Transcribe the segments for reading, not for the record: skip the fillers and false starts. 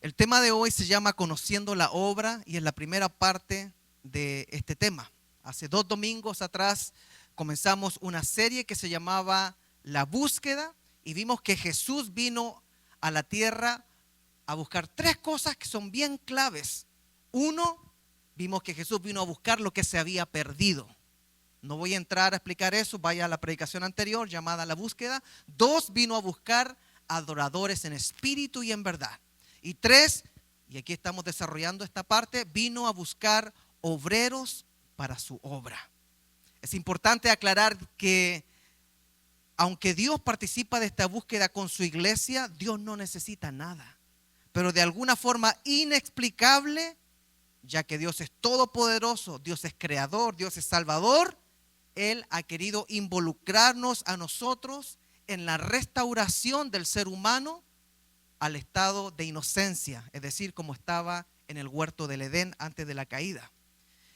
El tema de hoy se llama Conociendo la Obra y es la primera parte de este tema. Hace 2 domingos atrás comenzamos una serie que se llamaba La Búsqueda y vimos que Jesús vino a la tierra a buscar 3 cosas que son bien claves. 1, vimos que Jesús vino a buscar lo que se había perdido. No voy a entrar a explicar eso, vaya a la predicación anterior llamada La Búsqueda. 2, vino a buscar adoradores en espíritu y en verdad. Y 3, y aquí estamos desarrollando esta parte, vino a buscar obreros para su obra. Es importante aclarar que aunque Dios participa de esta búsqueda con su iglesia, Dios no necesita nada. Pero de alguna forma inexplicable, ya que Dios es todopoderoso, Dios es creador, Dios es salvador, Él ha querido involucrarnos a nosotros en la restauración del ser humano al estado de inocencia, es decir, como estaba en el huerto del Edén antes de la caída.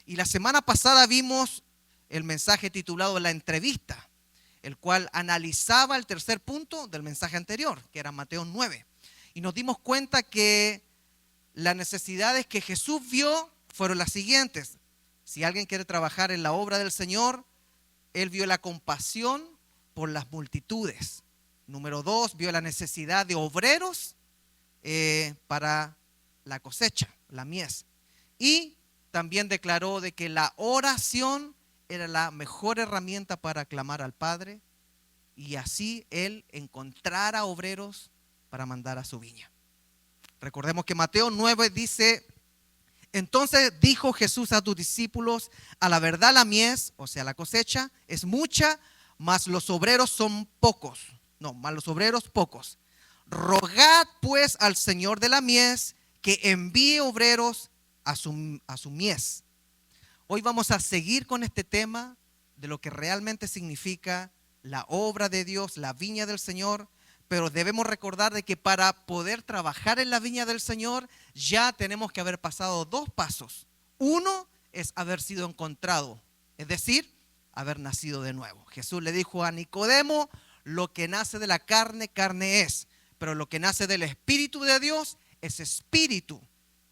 Y la semana pasada vimos el mensaje titulado La Entrevista, el cual analizaba el tercer punto del mensaje anterior, que era Mateo 9. Y nos dimos cuenta que las necesidades que Jesús vio fueron las siguientes. Si alguien quiere trabajar en la obra del Señor, Él vio la compasión por las multitudes. Número 2, vio la necesidad de obreros para la cosecha, la mies. Y también declaró de que la oración era la mejor herramienta para clamar al Padre y así Él encontrara obreros para mandar a su viña. Recordemos que Mateo 9 dice: entonces dijo Jesús a sus discípulos, a la verdad la mies, o sea la cosecha, es mucha, mas los obreros son pocos. Mas los obreros pocos. Rogad pues al Señor de la mies que envíe obreros a su mies. Hoy vamos a seguir con este tema de lo que realmente significa la obra de Dios, la viña del Señor. Pero debemos recordar de que para poder trabajar en la viña del Señor ya tenemos que haber pasado 2 pasos. 1 es haber sido encontrado, es decir, haber nacido de nuevo. Jesús le dijo a Nicodemo: lo que nace de la carne, carne es, pero lo que nace del Espíritu de Dios es espíritu.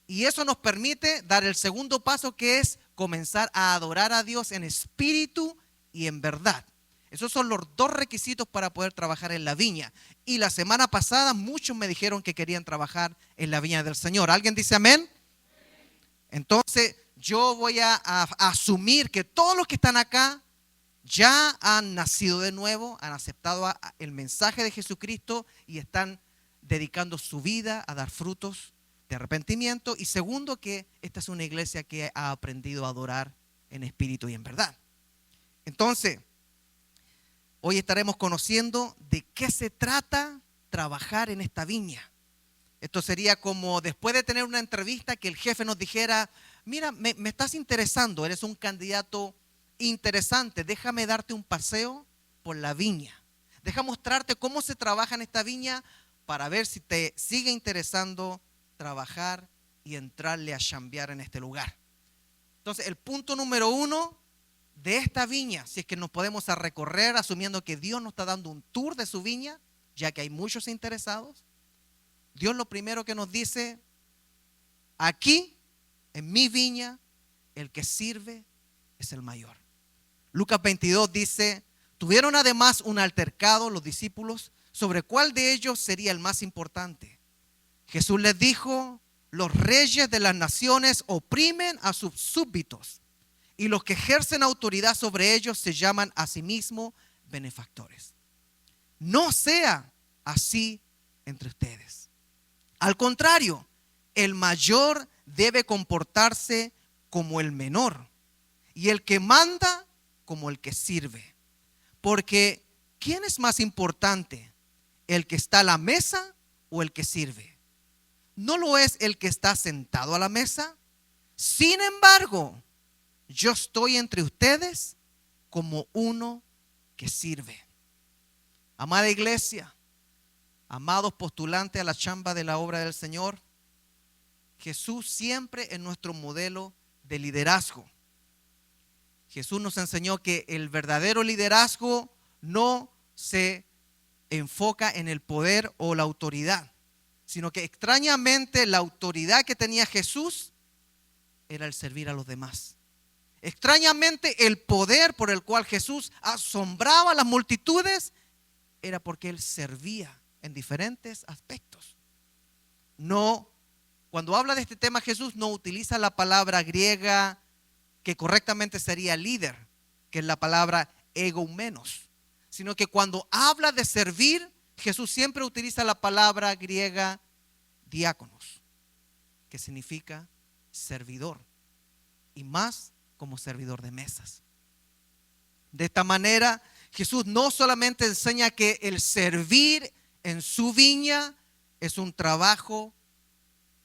Y eso nos permite dar el segundo paso, que es comenzar a adorar a Dios en espíritu y en verdad. Esos son los 2 requisitos para poder trabajar en la viña. Y la semana pasada muchos me dijeron que querían trabajar en la viña del Señor. ¿Alguien dice amén? Entonces yo voy a asumir que todos los que están acá ya han nacido de nuevo, han aceptado el mensaje de Jesucristo y están dedicando su vida a dar frutos de arrepentimiento. Y segundo, que esta es una iglesia que ha aprendido a adorar en espíritu y en verdad. Entonces, hoy estaremos conociendo de qué se trata trabajar en esta viña. Esto sería como después de tener una entrevista que el jefe nos dijera: mira, me estás interesando, eres un candidato interesante, déjame darte un paseo por la viña. Deja mostrarte cómo se trabaja en esta viña para ver si te sigue interesando trabajar y entrarle a chambear en este lugar. Entonces, el punto número 1 de esta viña, si es que nos podemos a recorrer asumiendo que Dios nos está dando un tour de su viña, ya que hay muchos interesados. Dios lo primero que nos dice: aquí en mi viña el que sirve es el mayor. Lucas 22 dice: tuvieron además un altercado los discípulos sobre cuál de ellos sería el más importante. Jesús les dijo: los reyes de las naciones oprimen a sus súbditos, y los que ejercen autoridad sobre ellos se llaman a sí mismos benefactores. No sea así entre ustedes. Al contrario, el mayor debe comportarse como el menor, y el que manda como el que sirve. Porque ¿quién es más importante? ¿El que está a la mesa o el que sirve? ¿No lo es el que está sentado a la mesa? Sin embargo, yo estoy entre ustedes como uno que sirve. Amada iglesia, amados postulantes a la chamba de la obra del Señor, Jesús siempre es nuestro modelo de liderazgo. Jesús nos enseñó que el verdadero liderazgo no se enfoca en el poder o la autoridad, sino que extrañamente la autoridad que tenía Jesús era el servir a los demás. Extrañamente el poder por el cual Jesús asombraba a las multitudes era porque Él servía en diferentes aspectos. No, cuando habla de este tema Jesús no utiliza la palabra griega que correctamente sería líder, que es la palabra egoumenos, sino que cuando habla de servir, Jesús siempre utiliza la palabra griega diáconos, que significa servidor, y más como servidor de mesas. De esta manera, Jesús no solamente enseña que el servir en su viña es un trabajo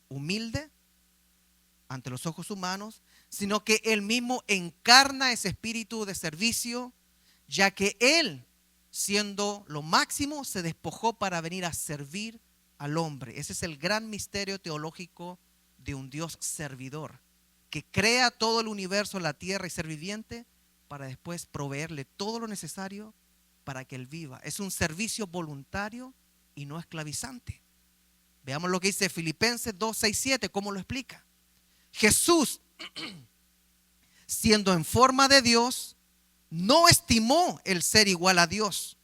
humilde ante los ojos humanos, sino que Él mismo encarna ese espíritu de servicio, ya que Él, siendo lo máximo, se despojó para venir a servir al hombre. Ese es el gran misterio teológico de un Dios servidor, que crea todo el universo, la tierra y ser viviente, para después proveerle todo lo necesario para que Él viva. Es un servicio voluntario y no esclavizante. Veamos lo que dice Filipenses 2, 6, 7, cómo lo explica. Jesús, siendo en forma de Dios, no estimó el ser igual a Dios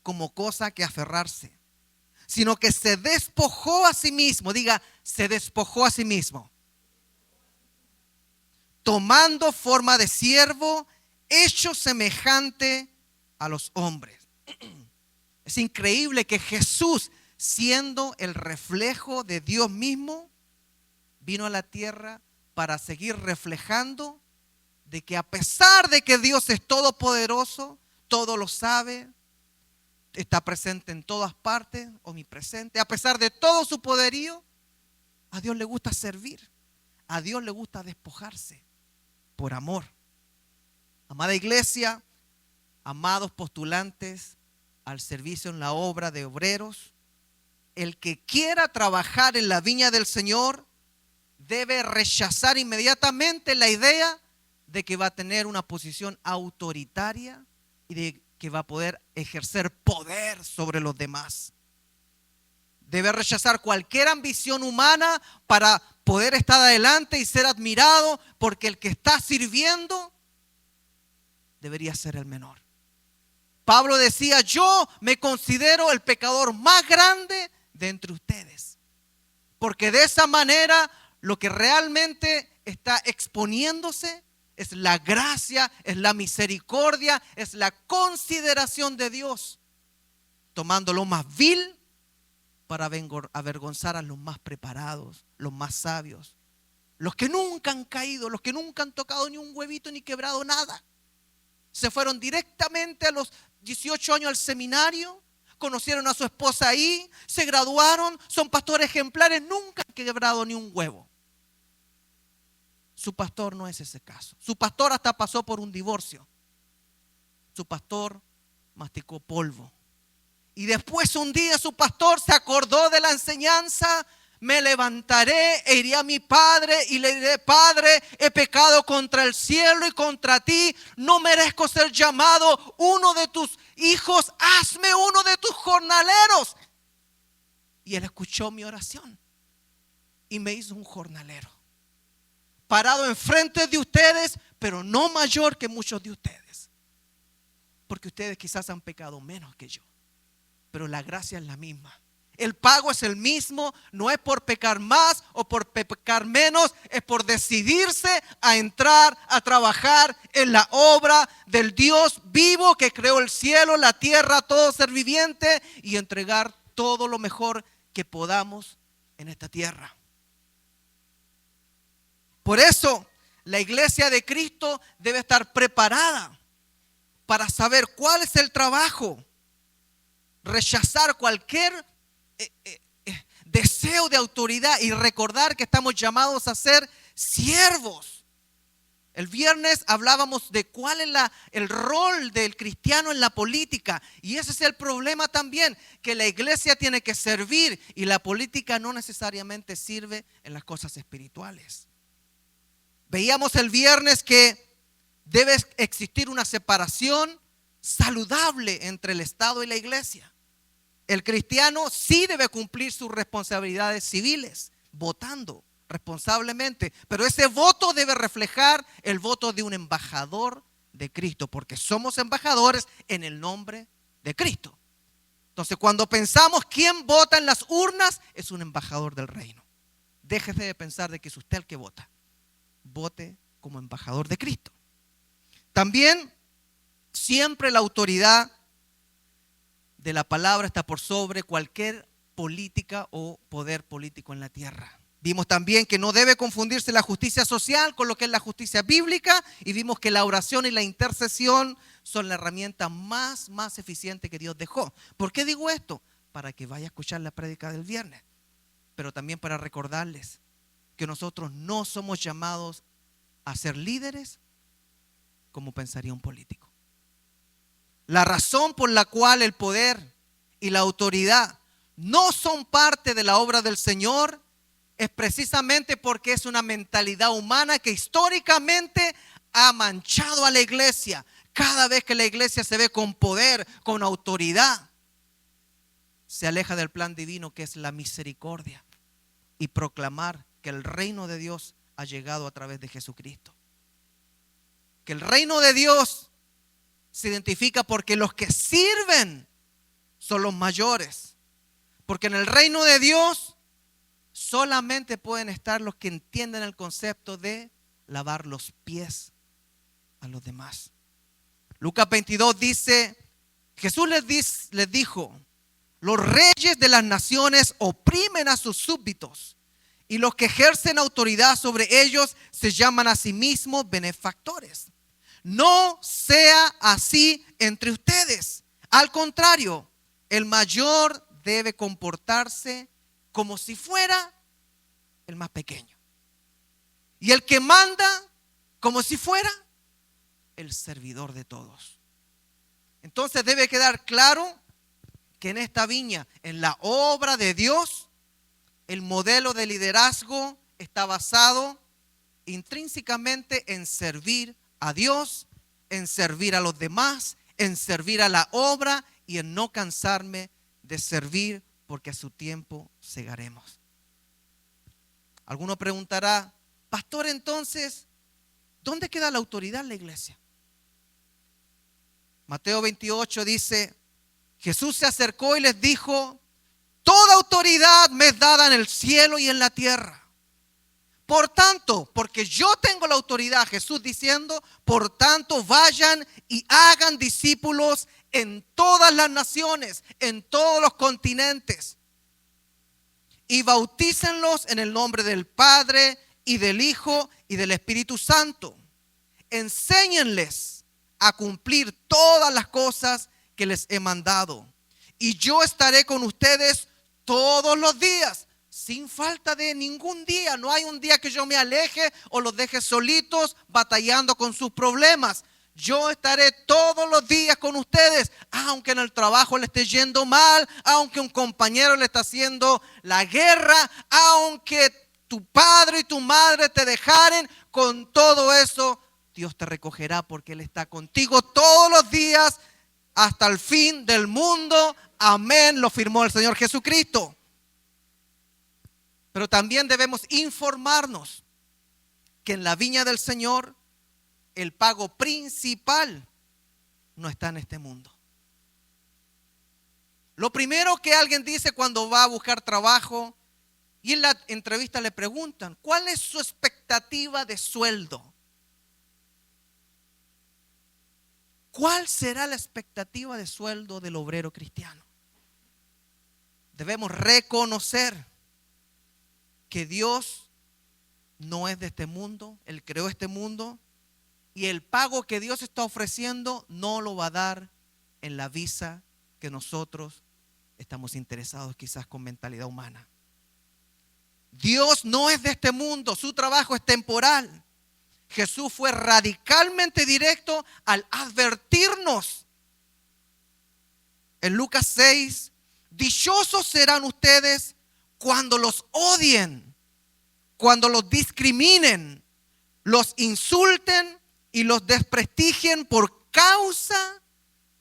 como cosa que aferrarse, sino que se despojó a sí mismo. Diga, se despojó a sí mismo, tomando forma de siervo, hecho semejante a los hombres. Es increíble que Jesús, siendo el reflejo de Dios mismo, vino a la tierra para seguir reflejando de que a pesar de que Dios es todopoderoso, todo lo sabe, está presente en todas partes, omnipresente, a pesar de todo su poderío, a Dios le gusta servir, a Dios le gusta despojarse por amor. Amada iglesia, amados postulantes al servicio en la obra de obreros, el que quiera trabajar en la viña del Señor debe rechazar inmediatamente la idea de que va a tener una posición autoritaria y de que va a poder ejercer poder sobre los demás. Debe rechazar cualquier ambición humana para poder estar adelante y ser admirado, porque el que está sirviendo debería ser el menor. Pablo decía, yo me considero el pecador más grande de entre ustedes, porque de esa manera lo que realmente está exponiéndose es la gracia, es la misericordia, es la consideración de Dios, tomando lo más vil para avergonzar a los más preparados, los más sabios, los que nunca han caído, los que nunca han tocado ni un huevito ni quebrado nada. Se fueron directamente a los 18 años al seminario, conocieron a su esposa ahí, se graduaron, son pastores ejemplares, nunca han quebrado ni un huevo. Su pastor no es ese caso. Su pastor hasta pasó por un divorcio. Su pastor masticó polvo. Y después un día su pastor se acordó de la enseñanza. Me levantaré e iré a mi padre y le diré, Padre, he pecado contra el cielo y contra ti. No merezco ser llamado uno de tus hijos. Hazme uno de tus jornaleros. Y él escuchó mi oración y me hizo un jornalero, parado enfrente de ustedes, pero no mayor que muchos de ustedes, porque ustedes quizás han pecado menos que yo, pero la gracia es la misma. El pago es el mismo, no es por pecar más o por pecar menos, es por decidirse a entrar a trabajar en la obra del Dios vivo que creó el cielo, la tierra, todo ser viviente, y entregar todo lo mejor que podamos en esta tierra. Por eso la iglesia de Cristo debe estar preparada para saber cuál es el trabajo, rechazar cualquier deseo de autoridad y recordar que estamos llamados a ser siervos. El viernes hablábamos de cuál es el rol del cristiano en la política, y ese es el problema también, que la iglesia tiene que servir y la política no necesariamente sirve en las cosas espirituales. Veíamos el viernes que debe existir una separación saludable entre el Estado y la iglesia. El cristiano sí debe cumplir sus responsabilidades civiles, votando responsablemente, pero ese voto debe reflejar el voto de un embajador de Cristo, porque somos embajadores en el nombre de Cristo. Entonces, cuando pensamos quién vota en las urnas, es un embajador del reino. Déjese de pensar de que es usted el que vota. Vote como embajador de Cristo. También, siempre la autoridad de la palabra está por sobre cualquier política o poder político en la tierra. Vimos también que no debe confundirse la justicia social con lo que es la justicia bíblica, y vimos que la oración y la intercesión son la herramienta más eficiente que Dios dejó. ¿Por qué digo esto? Para que vaya a escuchar la prédica del viernes, pero también para recordarles que nosotros no somos llamados a ser líderes como pensaría un político. La razón por la cual el poder y la autoridad no son parte de la obra del Señor es precisamente porque es una mentalidad humana que históricamente ha manchado a la iglesia. Cada vez que la iglesia se ve con poder, con autoridad, se aleja del plan divino que es la misericordia y proclamar que el reino de Dios ha llegado a través de Jesucristo. Que el reino de Dios se identifica porque los que sirven son los mayores. Porque en el reino de Dios solamente pueden estar los que entienden el concepto de lavar los pies a los demás. Lucas 22 dice, Jesús les dijo, los reyes de las naciones oprimen a sus súbditos y los que ejercen autoridad sobre ellos se llaman a sí mismos benefactores. No sea así entre ustedes. Al contrario, el mayor debe comportarse como si fuera el más pequeño. Y el que manda como si fuera el servidor de todos. Entonces debe quedar claro que en esta viña, en la obra de Dios, el modelo de liderazgo está basado intrínsecamente en servir a Dios, en servir a los demás, en servir a la obra y en no cansarme de servir, porque a su tiempo segaremos. Alguno preguntará, pastor, entonces, ¿dónde queda la autoridad en la iglesia? Mateo 28 dice, Jesús se acercó y les dijo, toda autoridad me es dada en el cielo y en la tierra. Por tanto, porque yo tengo la autoridad, Jesús diciendo, por tanto vayan y hagan discípulos en todas las naciones, en todos los continentes, y bautícenlos en el nombre del Padre y del Hijo y del Espíritu Santo. Enséñenles a cumplir todas las cosas que les he mandado, y yo estaré con ustedes todos los días, sin falta de ningún día. No hay un día que yo me aleje o los deje solitos batallando con sus problemas. Yo estaré todos los días con ustedes, aunque en el trabajo le esté yendo mal, aunque un compañero le está haciendo la guerra, aunque tu padre y tu madre te dejaren. Con todo eso, Dios te recogerá porque Él está contigo todos los días hasta el fin del mundo. Amén, lo firmó el Señor Jesucristo. Pero también debemos informarnos que en la viña del Señor el pago principal no está en este mundo. Lo primero que alguien dice cuando va a buscar trabajo y en la entrevista le preguntan, ¿cuál es su expectativa de sueldo? ¿Cuál será la expectativa de sueldo del obrero cristiano? Debemos reconocer que Dios no es de este mundo, Él creó este mundo, y el pago que Dios está ofreciendo no lo va a dar en la visa que nosotros estamos interesados quizás con mentalidad humana. Dios no es de este mundo, su trabajo es temporal. Jesús fue radicalmente directo al advertirnos. En Lucas 6, dichosos serán ustedes cuando los odien, cuando los discriminen, los insulten y los desprestigien por causa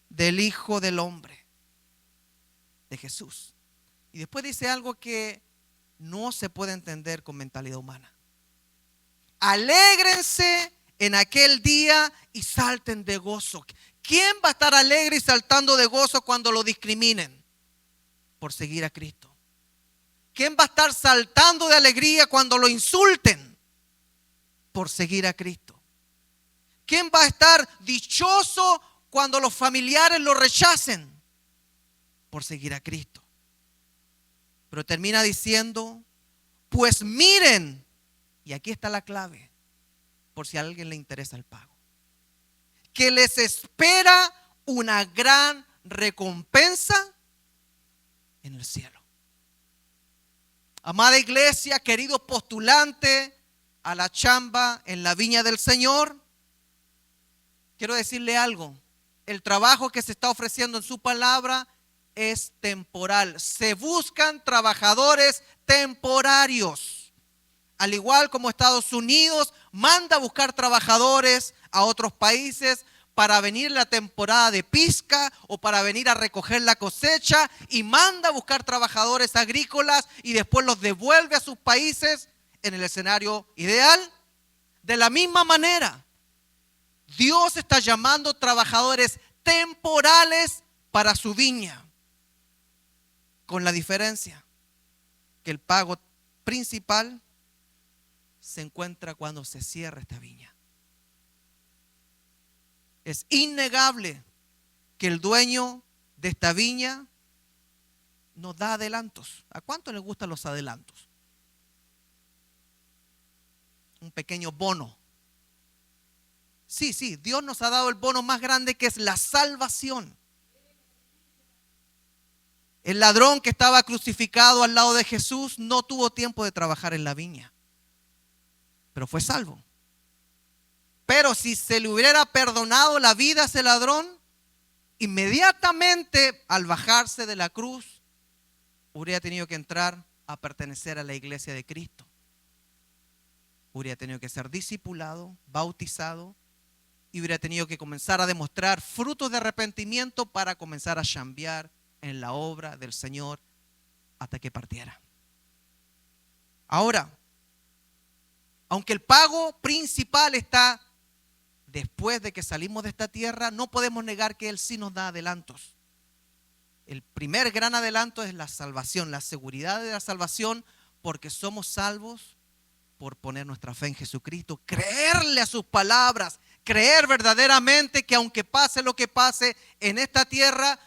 del Hijo del Hombre. de Jesús. Y después dice algo que no se puede entender con mentalidad humana. Alégrense en aquel día y salten de gozo. ¿Quién va a estar alegre y saltando de gozo cuando lo discriminen por seguir a Cristo? ¿Quién va a estar saltando de alegría cuando lo insulten por seguir a Cristo? ¿Quién va a estar dichoso cuando los familiares lo rechacen por seguir a Cristo? Pero termina diciendo, pues miren, y aquí está la clave, por si a alguien le interesa el pago, que les espera una gran recompensa en el cielo. Amada iglesia, querido postulante a la chamba en la viña del Señor, quiero decirle algo. El trabajo que se está ofreciendo en su palabra es temporal. Se buscan trabajadores temporarios. Al igual como Estados Unidos manda a buscar trabajadores a otros países para venir la temporada de pesca o para venir a recoger la cosecha, y manda a buscar trabajadores agrícolas y después los devuelve a sus países en el escenario ideal. De la misma manera, Dios está llamando trabajadores temporales para su viña, con la diferencia que el pago principal se encuentra cuando se cierra esta viña. Es innegable que el dueño de esta viña nos da adelantos. ¿A cuánto les gustan los adelantos? Un pequeño bono. Sí, Dios nos ha dado el bono más grande, que es la salvación. El ladrón que estaba crucificado al lado de Jesús no tuvo tiempo de trabajar en la viña, pero fue salvo. Pero si se le hubiera perdonado la vida a ese ladrón, inmediatamente al bajarse de la cruz, hubiera tenido que entrar a pertenecer a la iglesia de Cristo. Hubiera tenido que ser discipulado, bautizado, y hubiera tenido que comenzar a demostrar frutos de arrepentimiento para comenzar a chambear en la obra del Señor hasta que partiera. Ahora, aunque el pago principal está después de que salimos de esta tierra, no podemos negar que Él sí nos da adelantos. El primer gran adelanto es la salvación, la seguridad de la salvación, porque somos salvos por poner nuestra fe en Jesucristo, creerle a sus palabras, creer verdaderamente que aunque pase lo que pase en esta tierra,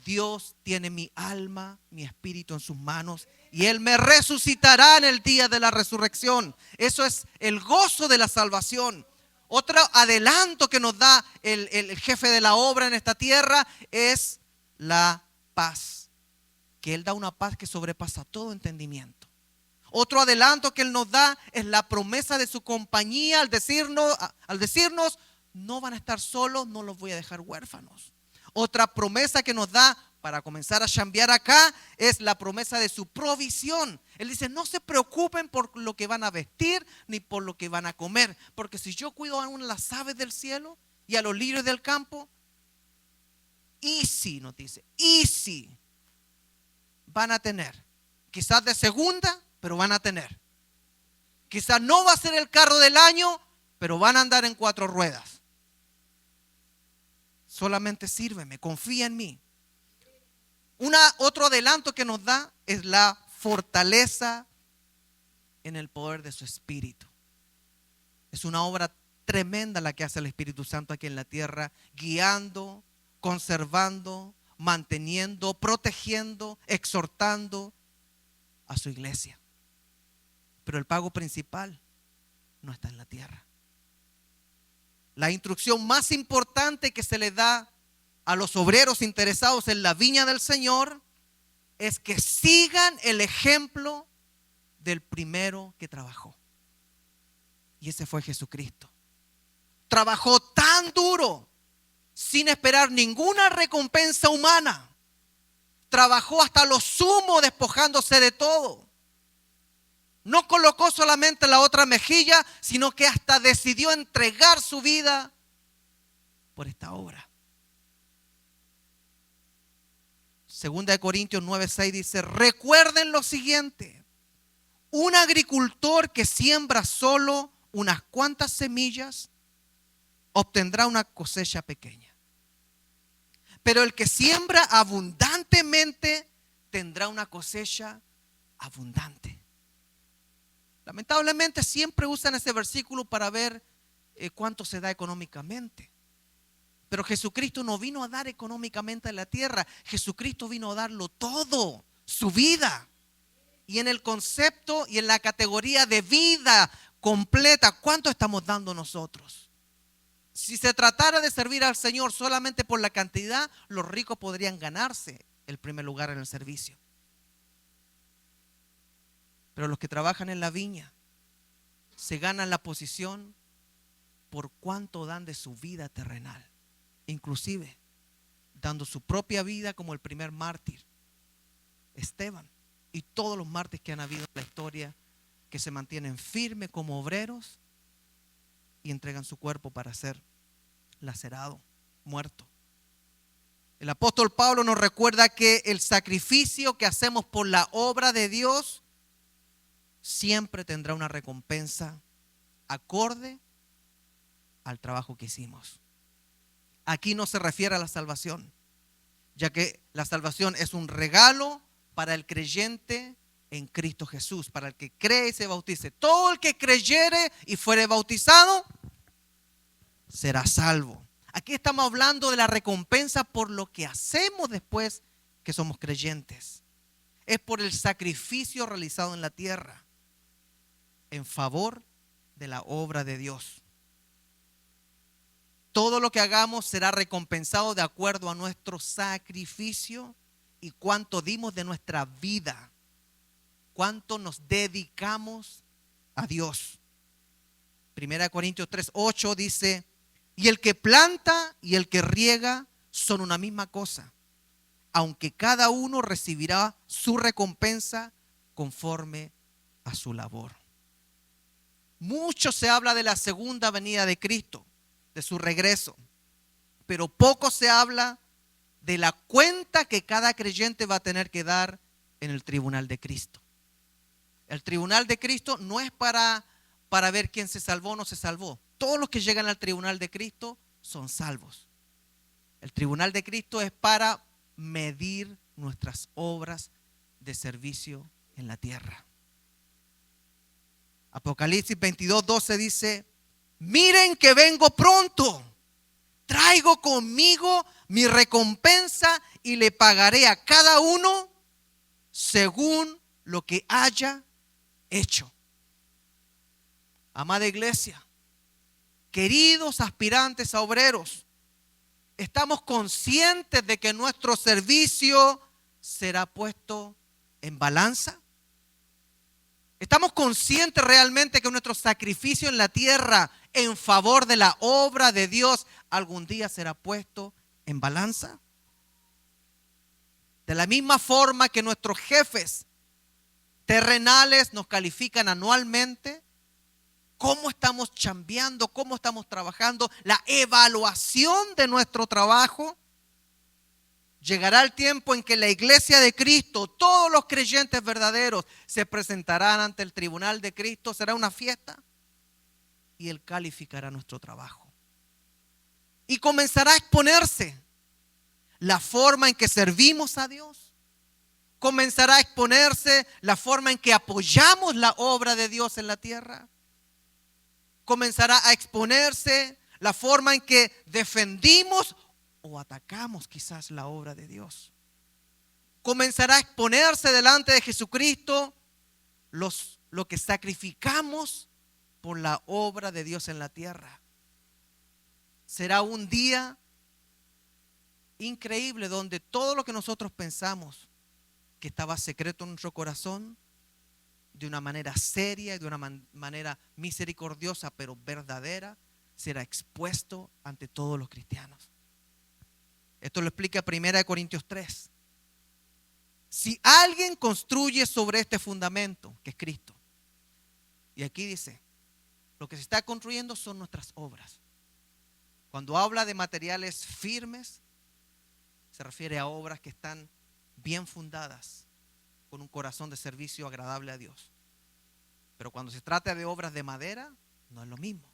Dios tiene mi alma, mi espíritu en sus manos, y Él me resucitará en el día de la resurrección. Eso es el gozo de la salvación. Otro adelanto que nos da el jefe de la obra en esta tierra es la paz. Que Él da una paz que sobrepasa todo entendimiento. Otro adelanto que Él nos da es la promesa de su compañía al decirnos, no van a estar solos, no los voy a dejar huérfanos. Otra promesa que nos da para comenzar a chambear acá es la promesa de su provisión. Él dice, no se preocupen por lo que van a vestir ni por lo que van a comer, porque si yo cuido aún las aves del cielo y a los lirios del campo, easy, nos dice, easy, van a tener. Quizás de segunda, pero van a tener. Quizás no va a ser el carro del año, pero van a andar en 4 ruedas. Solamente sírveme, confía en mí. Otro adelanto que nos da es la fortaleza en el poder de su Espíritu. Es una obra tremenda la que hace el Espíritu Santo aquí en la tierra, guiando, conservando, manteniendo, protegiendo, exhortando a su iglesia. Pero el pago principal no está en la tierra. La instrucción más importante que se le da a los obreros interesados en la viña del Señor es que sigan el ejemplo del primero que trabajó. Y ese fue Jesucristo. Trabajó tan duro sin esperar ninguna recompensa humana. Trabajó hasta lo sumo, despojándose de todo. No colocó solamente la otra mejilla, sino que hasta decidió entregar su vida por esta obra. Segunda de Corintios 9:6 dice: recuerden lo siguiente, un agricultor que siembra solo unas cuantas semillas obtendrá una cosecha pequeña. Pero el que siembra abundantemente tendrá una cosecha abundante. Lamentablemente siempre usan ese versículo para ver cuánto se da económicamente. Pero Jesucristo no vino a dar económicamente a la tierra. Jesucristo vino a darlo todo, su vida. Y en el concepto y en la categoría de vida completa, ¿cuánto estamos dando nosotros? Si se tratara de servir al Señor solamente por la cantidad, los ricos podrían ganarse el primer lugar en el servicio. Pero los que trabajan en la viña se ganan la posición por cuánto dan de su vida terrenal, inclusive dando su propia vida como el primer mártir, Esteban, y todos los mártires que han habido en la historia, que se mantienen firmes como obreros y entregan su cuerpo para ser lacerado, muerto. El apóstol Pablo nos recuerda que el sacrificio que hacemos por la obra de Dios siempre tendrá una recompensa acorde al trabajo que hicimos. Aquí no se refiere a la salvación, ya que la salvación es un regalo para el creyente en Cristo Jesús, para el que cree y se bautice. Todo el que creyere y fuere bautizado será salvo. Aquí estamos hablando de la recompensa por lo que hacemos después que somos creyentes. Es por el sacrificio realizado en la tierra en favor de la obra de Dios. Todo lo que hagamos será recompensado de acuerdo a nuestro sacrificio y cuánto dimos de nuestra vida, cuánto nos dedicamos a Dios. 1 Corintios 3:8 dice: y el que planta y el que riega son una misma cosa, aunque cada uno recibirá su recompensa conforme a su labor. Mucho se habla de la segunda venida de Cristo, de su regreso, pero poco se habla de la cuenta que cada creyente va a tener que dar en el tribunal de Cristo. El tribunal de Cristo no es para ver quién se salvó o no se salvó. Todos los que llegan al tribunal de Cristo son salvos. El tribunal de Cristo es para medir nuestras obras de servicio en la tierra. Apocalipsis 22:12 dice: miren que vengo pronto, traigo conmigo mi recompensa y le pagaré a cada uno según lo que haya hecho. Amada iglesia, queridos aspirantes a obreros, ¿estamos conscientes de que nuestro servicio será puesto en balanza? ¿Estamos conscientes realmente que nuestro sacrificio en la tierra en favor de la obra de Dios algún día será puesto en balanza? De la misma forma que nuestros jefes terrenales nos califican anualmente, ¿cómo estamos chambeando? ¿Cómo estamos trabajando? La evaluación de nuestro trabajo. Llegará el tiempo en que la iglesia de Cristo, todos los creyentes verdaderos, se presentarán ante el tribunal de Cristo. Será una fiesta y Él calificará nuestro trabajo. Y comenzará a exponerse la forma en que servimos a Dios. Comenzará a exponerse la forma en que apoyamos la obra de Dios en la tierra. Comenzará a exponerse la forma en que defendimos o atacamos quizás la obra de Dios. Comenzará a exponerse delante de Jesucristo lo que sacrificamos por la obra de Dios en la tierra. Será un día increíble donde todo lo que nosotros pensamos que estaba secreto en nuestro corazón, de una manera seria y de una manera misericordiosa pero verdadera, será expuesto ante todos los cristianos. Esto lo explica 1 Corintios 3. Si alguien construye sobre este fundamento, que es Cristo, y aquí dice, lo que se está construyendo son nuestras obras. Cuando habla de materiales firmes, se refiere a obras que están bien fundadas, con un corazón de servicio agradable a Dios. Pero cuando se trata de obras de madera, no es lo mismo.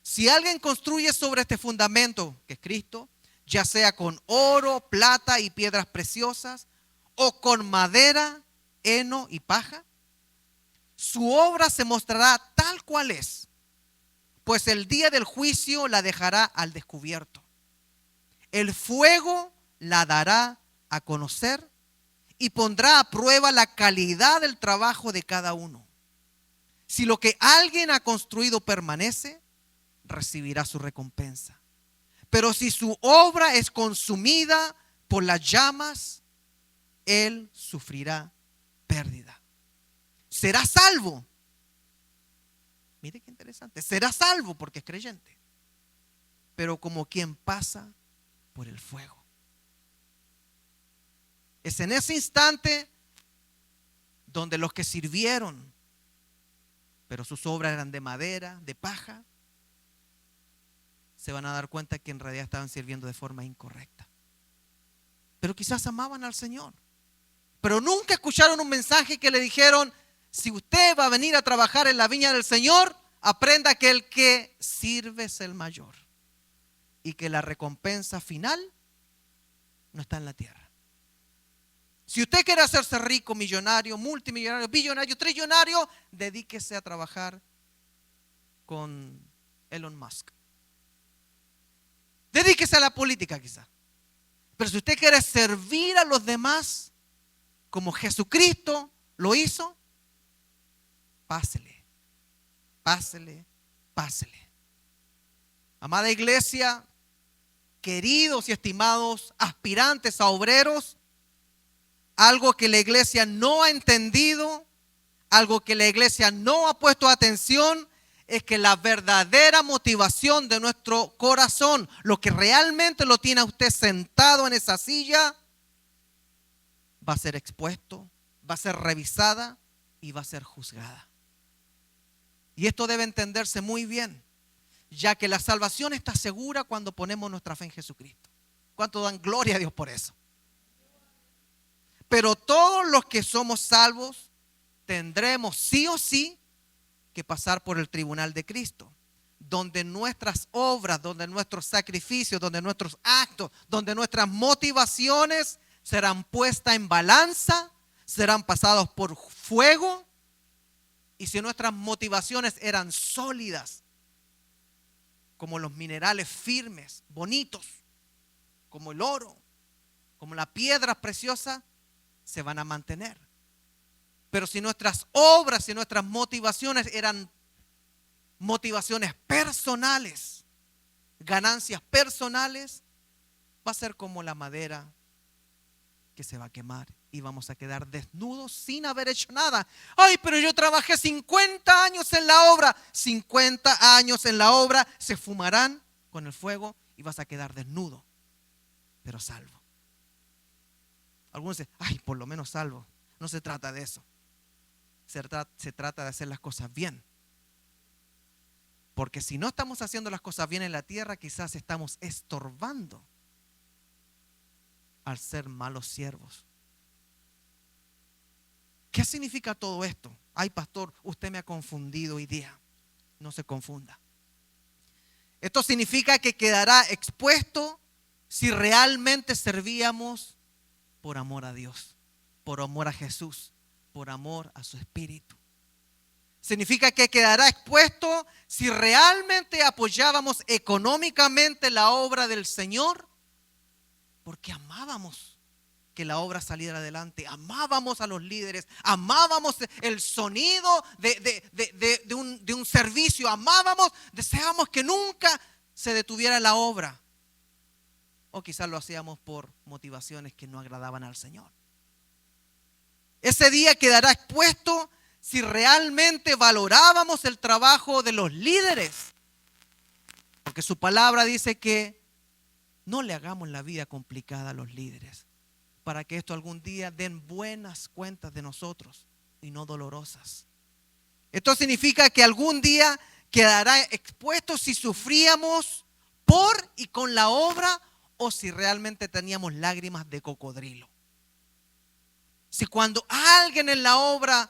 Si alguien construye sobre este fundamento, que es Cristo, ya sea con oro, plata y piedras preciosas, o con madera, heno y paja, su obra se mostrará tal cual es, pues el día del juicio la dejará al descubierto. El fuego la dará a conocer y pondrá a prueba la calidad del trabajo de cada uno. Si lo que alguien ha construido permanece, recibirá su recompensa. Pero si su obra es consumida por las llamas, él sufrirá pérdida. Será salvo. Mire qué interesante. Será salvo porque es creyente, pero como quien pasa por el fuego. Es en ese instante donde los que sirvieron, pero sus obras eran de madera, de paja, se van a dar cuenta que en realidad estaban sirviendo de forma incorrecta. Pero quizás amaban al Señor, pero nunca escucharon un mensaje que le dijeron: si usted va a venir a trabajar en la viña del Señor, aprenda que el que sirve es el mayor y que la recompensa final no está en la tierra. Si usted quiere hacerse rico, millonario, multimillonario, billonario, trillonario, dedíquese a trabajar con Elon Musk. Dedíquese a la política quizá. Pero si usted quiere servir a los demás como Jesucristo lo hizo, pásele, pásele, pásele. Amada iglesia, queridos y estimados aspirantes a obreros, algo que la iglesia no ha entendido, algo que la iglesia no ha puesto atención, es que la verdadera motivación de nuestro corazón, lo que realmente lo tiene a usted sentado en esa silla, va a ser expuesto, va a ser revisada y va a ser juzgada. Y esto debe entenderse muy bien, ya que la salvación está segura cuando ponemos nuestra fe en Jesucristo. ¿Cuánto dan gloria a Dios por eso? Pero todos los que somos salvos tendremos sí o sí que pasar por el tribunal de Cristo, donde nuestras obras, donde nuestros sacrificios, donde nuestros actos, donde nuestras motivaciones serán puestas en balanza, serán pasados por fuego. Y si nuestras motivaciones eran sólidas, como los minerales firmes, bonitos, como el oro, como la piedra preciosa, se van a mantener. Pero si nuestras obras y nuestras motivaciones eran motivaciones personales, ganancias personales, va a ser como la madera que se va a quemar y vamos a quedar desnudos sin haber hecho nada. Ay, pero yo trabajé 50 años en la obra. 50 años en la obra se fumarán con el fuego y vas a quedar desnudo, pero salvo. Algunos dicen: ay, por lo menos salvo. No se trata de eso. Se trata de hacer las cosas bien. Porque si no estamos haciendo las cosas bien en la tierra, quizás estamos estorbando al ser malos siervos. ¿Qué significa todo esto? Ay, pastor, usted me ha confundido hoy día. No se confunda. Esto significa que quedará expuesto si realmente servíamos por amor a Dios, por amor a Jesús, por amor a su Espíritu. Significa que quedará expuesto si realmente apoyábamos económicamente la obra del Señor, porque amábamos que la obra saliera adelante, amábamos a los líderes, amábamos el sonido de un servicio, deseábamos que nunca se detuviera la obra. O quizás lo hacíamos por motivaciones que no agradaban al Señor. Ese día quedará expuesto si realmente valorábamos el trabajo de los líderes. Porque su palabra dice que no le hagamos la vida complicada a los líderes, para que esto algún día den buenas cuentas de nosotros y no dolorosas. Esto significa que algún día quedará expuesto si sufríamos por y con la obra o si realmente teníamos lágrimas de cocodrilo. Si cuando alguien en la obra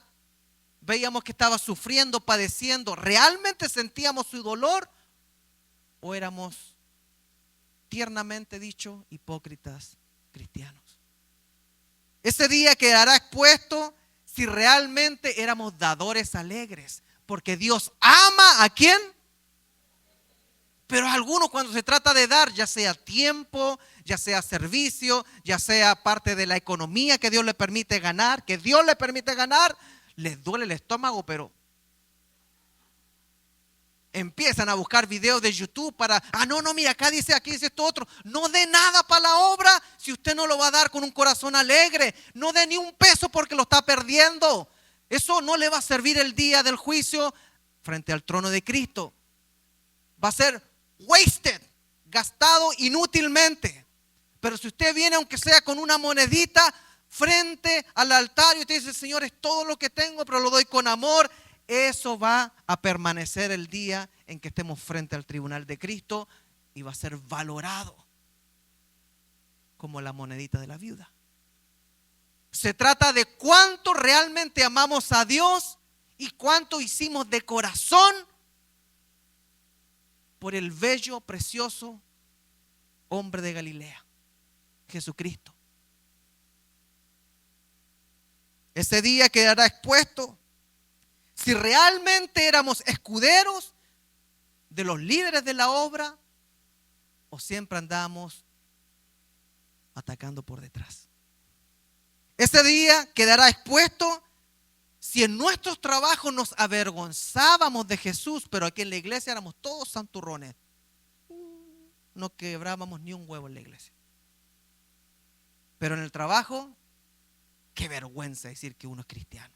veíamos que estaba sufriendo, padeciendo, ¿realmente sentíamos su dolor? ¿O éramos, tiernamente dicho, hipócritas cristianos? Ese día quedará expuesto si realmente éramos dadores alegres, porque Dios ama ¿a quién? Pero a algunos, cuando se trata de dar, ya sea tiempo, ya sea servicio, ya sea parte de la economía que Dios le permite ganar, les duele el estómago, pero empiezan a buscar videos de YouTube para, mira, aquí dice esto otro. No dé nada para la obra si usted no lo va a dar con un corazón alegre. No dé ni un peso porque lo está perdiendo. Eso no le va a servir el día del juicio frente al trono de Cristo. Va a ser wasted, gastado inútilmente. Pero si usted viene, aunque sea con una monedita, frente al altar y usted dice: Señor, es todo lo que tengo, pero lo doy con amor, eso va a permanecer el día en que estemos frente al tribunal de Cristo y va a ser valorado como la monedita de la viuda. Se trata de cuánto realmente amamos a Dios y cuánto hicimos de corazón por el bello, precioso hombre de Galilea, Jesucristo. Ese día quedará expuesto si realmente éramos escuderos de los líderes de la obra o siempre andamos atacando por detrás. Ese día quedará expuesto si en nuestros trabajos nos avergonzábamos de Jesús, pero aquí en la iglesia éramos todos santurrones. No quebrábamos ni un huevo en la iglesia. Pero en el trabajo, qué vergüenza decir que uno es cristiano.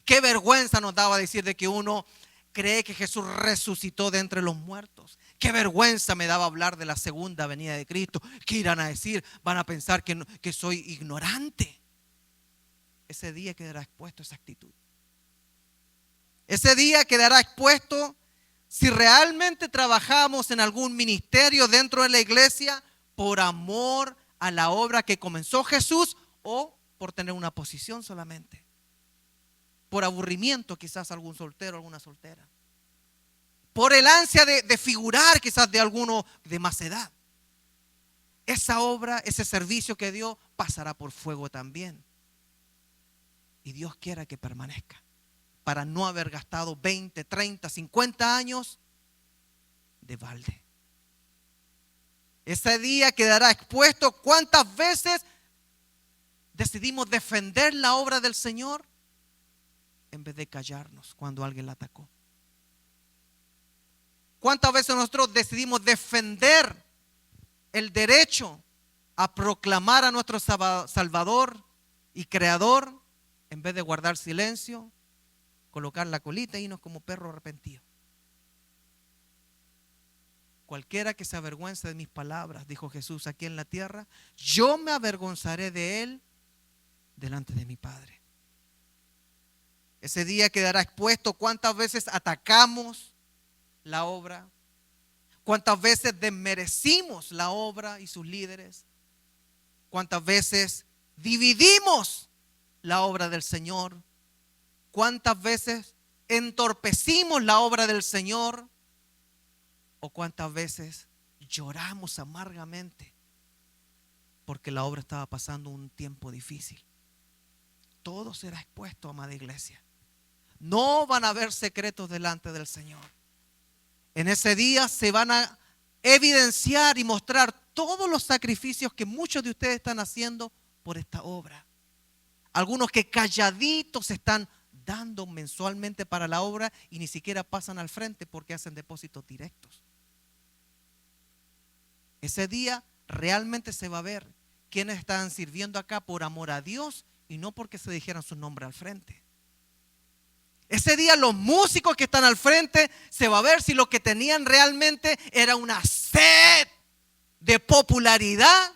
Qué vergüenza nos daba decir de que uno cree que Jesús resucitó de entre los muertos. Qué vergüenza me daba hablar de la segunda venida de Cristo. ¿Qué irán a decir? Van a pensar que soy ignorante. Ese día quedará expuesto esa actitud. Ese día quedará expuesto si realmente trabajamos en algún ministerio dentro de la iglesia por amor a la obra que comenzó Jesús o por tener una posición solamente. Por aburrimiento quizás algún soltero, alguna soltera. Por el ansia de figurar quizás de alguno de más edad. Esa obra, ese servicio que dio pasará por fuego también. Y Dios quiera que permanezca. Para no haber gastado 20, 30, 50 años de balde. Ese día quedará expuesto cuántas veces decidimos defender la obra del Señor en vez de callarnos cuando alguien la atacó. ¿Cuántas veces nosotros decidimos defender el derecho a proclamar a nuestro Salvador y Creador en vez de guardar silencio, colocar la colita e irnos como perro arrepentido? Cualquiera que se avergüence de mis palabras, dijo Jesús aquí en la tierra, yo me avergonzaré de él delante de mi Padre. Ese día quedará expuesto cuántas veces atacamos la obra, cuántas veces desmerecimos la obra y sus líderes, cuántas veces dividimos la obra del Señor, cuántas veces entorpecimos la obra del Señor o cuántas veces lloramos amargamente porque la obra estaba pasando un tiempo difícil. Todo será expuesto, amada iglesia. No van a haber secretos delante del Señor. En ese día se van a evidenciar y mostrar todos los sacrificios que muchos de ustedes están haciendo por esta obra. Algunos que calladitos están dando mensualmente para la obra y ni siquiera pasan al frente porque hacen depósitos directos. Ese día realmente se va a ver quiénes están sirviendo acá por amor a Dios y no porque se dijeran su nombre al frente. Ese día los músicos que están al frente se va a ver si lo que tenían realmente era una sed de popularidad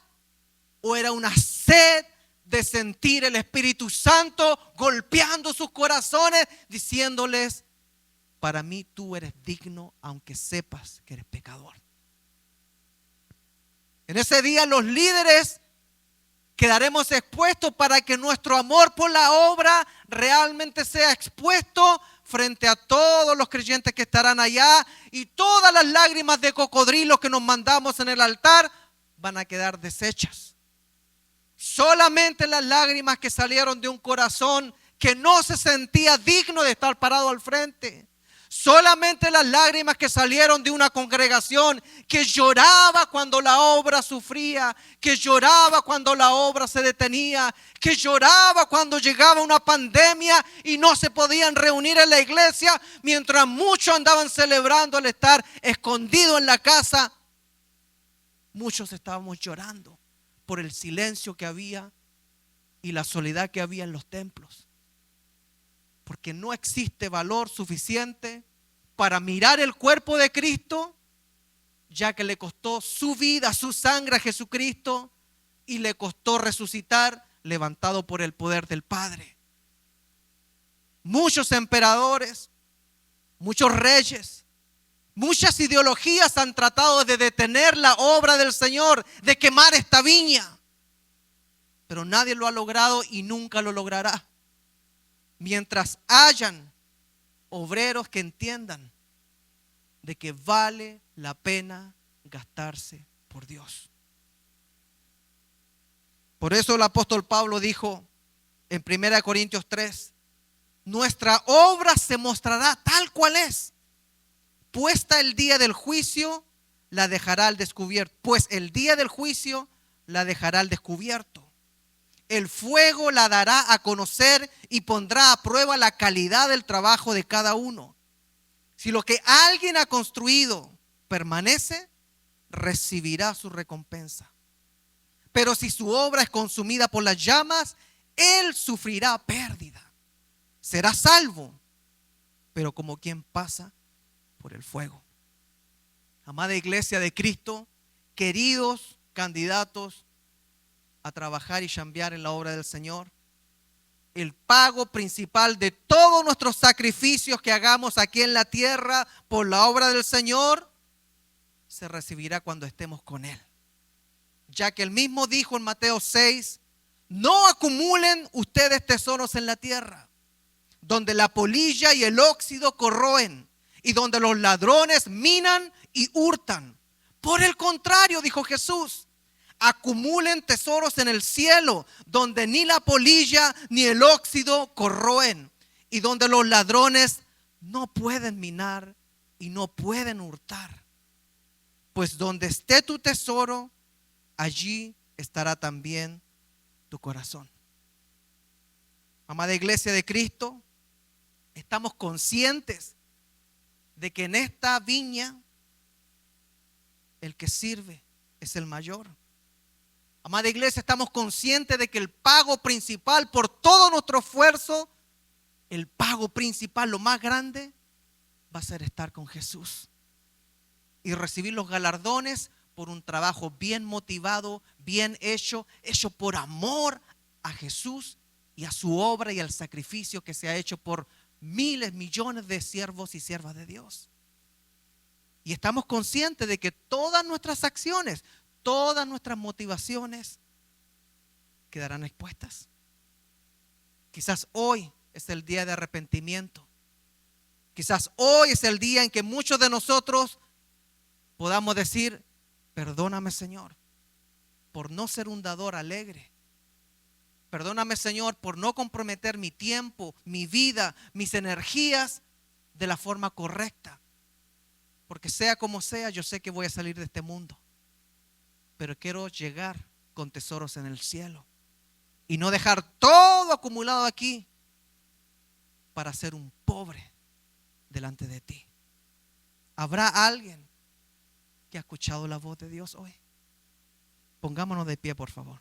o era una sed de sentir el Espíritu Santo golpeando sus corazones, diciéndoles: para mí tú eres digno aunque sepas que eres pecador. En ese día los líderes Quedaremos expuestos para que nuestro amor por la obra realmente sea expuesto frente a todos los creyentes que estarán allá, y todas las lágrimas de cocodrilo que nos mandamos en el altar van a quedar deshechas. Solamente las lágrimas que salieron de un corazón que no se sentía digno de estar parado al frente. Solamente las lágrimas que salieron de una congregación que lloraba cuando la obra sufría, que lloraba cuando la obra se detenía, que lloraba cuando llegaba una pandemia y no se podían reunir en la iglesia, mientras muchos andaban celebrando al estar escondidos en la casa. Muchos estábamos llorando por el silencio que había y la soledad que había en los templos. Porque no existe valor suficiente para mirar el cuerpo de Cristo, ya que le costó su vida, su sangre a Jesucristo, y le costó resucitar levantado por el poder del Padre. Muchos emperadores, muchos reyes, muchas ideologías han tratado de detener la obra del Señor, de quemar esta viña, pero nadie lo ha logrado y nunca lo logrará. Mientras hayan obreros que entiendan de que vale la pena gastarse por Dios. Por eso el apóstol Pablo dijo en 1 Corintios 3, nuestra obra se mostrará tal cual es. Puesta el día del juicio, la dejará al descubierto. Pues el día del juicio la dejará al descubierto. El fuego la dará a conocer y pondrá a prueba la calidad del trabajo de cada uno. Si lo que alguien ha construido permanece, recibirá su recompensa. Pero si su obra es consumida por las llamas, él sufrirá pérdida. Será salvo, pero como quien pasa por el fuego. Amada iglesia de Cristo, queridos candidatos a trabajar y chambear en la obra del Señor, el pago principal de todos nuestros sacrificios que hagamos aquí en la tierra por la obra del Señor se recibirá cuando estemos con Él. Ya que Él mismo dijo en Mateo 6, no acumulen ustedes tesoros en la tierra, donde la polilla y el óxido corroen, y donde los ladrones minan y hurtan. Por el contrario, dijo Jesús, acumulen tesoros en el cielo, donde ni la polilla ni el óxido corroen, y donde los ladrones no pueden minar y no pueden hurtar. Pues donde esté tu tesoro, allí estará también tu corazón. Amada iglesia de Cristo, estamos conscientes de que en esta viña el que sirve es el mayor. Amada iglesia, estamos conscientes de que el pago principal por todo nuestro esfuerzo, el pago principal, lo más grande, va a ser estar con Jesús y recibir los galardones por un trabajo bien motivado, bien hecho por amor a Jesús y a su obra y al sacrificio que se ha hecho por miles, millones de siervos y siervas de Dios. Y estamos conscientes de que todas nuestras acciones, todas nuestras motivaciones quedarán expuestas. Quizás hoy es el día de arrepentimiento. Quizás hoy es el día en que muchos de nosotros podamos decir, perdóname Señor, por no ser un dador alegre. Perdóname Señor por no comprometer mi tiempo, mi vida, mis energías de la forma correcta. Porque sea como sea, yo sé que voy a salir de este mundo. Pero quiero llegar con tesoros en el cielo y no dejar todo acumulado aquí para ser un pobre delante de ti. ¿Habrá alguien que ha escuchado la voz de Dios hoy? Pongámonos de pie, por favor.